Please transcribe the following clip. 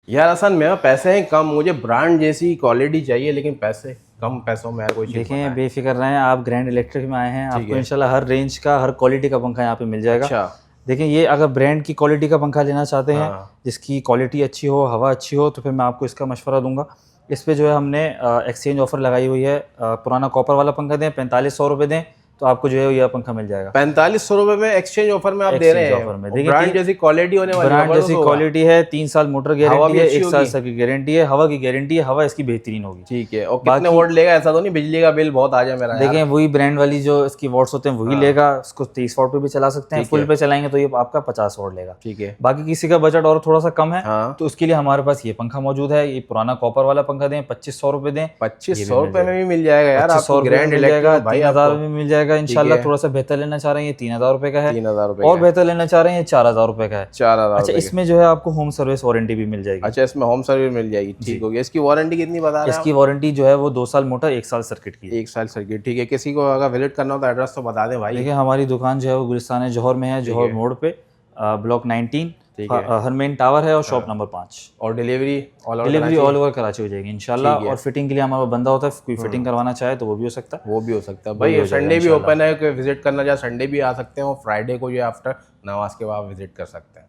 यार असल में पैसे हैं कम, मुझे ब्रांड जैसी क्वालिटी चाहिए लेकिन पैसे कम, पैसों में यार कोई चीज़ देखें बेफिक्र रहें, आप ग्रैंड इलेक्ट्रिक में आए हैं, ठीक आपको है। इंशाल्लाह हर रेंज का हर क्वालिटी का पंखा यहाँ पे मिल जाएगा। अच्छा। देखें ये अगर ब्रांड की क्वालिटी का पंखा लेना चाहते हैं हाँ। जिसकी क्वालिटी अच्छी हो, हवा अच्छी हो, तो फिर मैं आपको इसका मशवरा दूंगा। इस पे जो है हमने एक्सचेंज ऑफर लगाई हुई है। पुराना कॉपर वाला पंखा दें 4500 रुपये दें तो आपको जो है यह पंखा मिल जाएगा 4500 रुपए में एक्सचेंज ऑफर में आप दे रहे एक्सचेंज हैं। ऑफर में। और देखिए ब्रांड जैसी क्वालिटी होने वाली है, ब्रांड जबरदस्त जैसी होगा। क्वालिटी है, 3 साल मोटर हवा गारंटी भी है, अच्छी 1 साल होगी। सब की गारंटी है, हवा की गारंटी है, हवा इसकी बेहतरीन होगी। ठीक है। और कितने बाकी वोल्ट लेगा, ऐसा तो नहीं बिजली का बिल बहुत आ जाए मेरा यार। देखें वही ब्रांड वाली जो इसकी वॉट्स होते हैं वही हाँ। लेगा, उसको 30 वॉट पे भी चला सकते हैं, ठीक फुल है। पे चलाएंगे तो ये आपका 50 वॉट लेगा। ठीक है। बाकी किसी का बजट और थोड़ा सा कम है हाँ। तो उसके लिए हमारे पास ये पंखा मौजूद है। ये पुराना कॉपर वाला पंखा दें 2500 रुपये दें, 2500 रुपये में भी मिल जाएगा यार 2500 आपको, रुपये में ग्रैंड मिल इलेक्ट्रिक जाएगा, में भाई 3000 आपको। में मिल जाएगा इंशाल्लाह। है। थोड़ा सा बेहतर लेना चाह रहे हैं ये 3000 रुपये का है, 3000 रुपये और का। बेहतर लेना चाह रहे हैं ये 4000 रुपये का है। 4000 अच्छा रुपये इसमें जो है आपको होम सर्विस वारंटी भी मिल जाएगी। अच्छा, इसमें होम सर्विस मिल जाएगी। ठीक हो गया। इसकी वारंटी कितनी बता रहे हैं इसकी वारंटी जो है वो 2 साल मोटर 1 साल सर्किट की आप? है। 1 साल सर्किट। ठीक है। किसी को अगर विजिट करना हो तो एड्रेस तो बता दें भाई। देखिए हमारी दुकान जो है वो गुलिस्तान जौहर में है, जौहर मोड़ पे, ब्लॉक 19, ठीक है। हरमेन टावर है और शॉप नंबर 5। और delivery delivery all over Karachi हो जाएगी इंशाल्लाह। ठीक है। और फिटिंग के लिए हमारा बंदा होता है, कोई फिटिंग करवाना चाहे तो वो भी हो सकता है। वो भी हो सकता है वही भाई। हो जाएगा संडे भी इंशाल्लाह। ओपन है, कोई विजिट करना चाहे संडे भी आ सकते हैं, और फ्राइडे को जो है आफ्टर नमाज के बाद विजिट कर सकते हैं।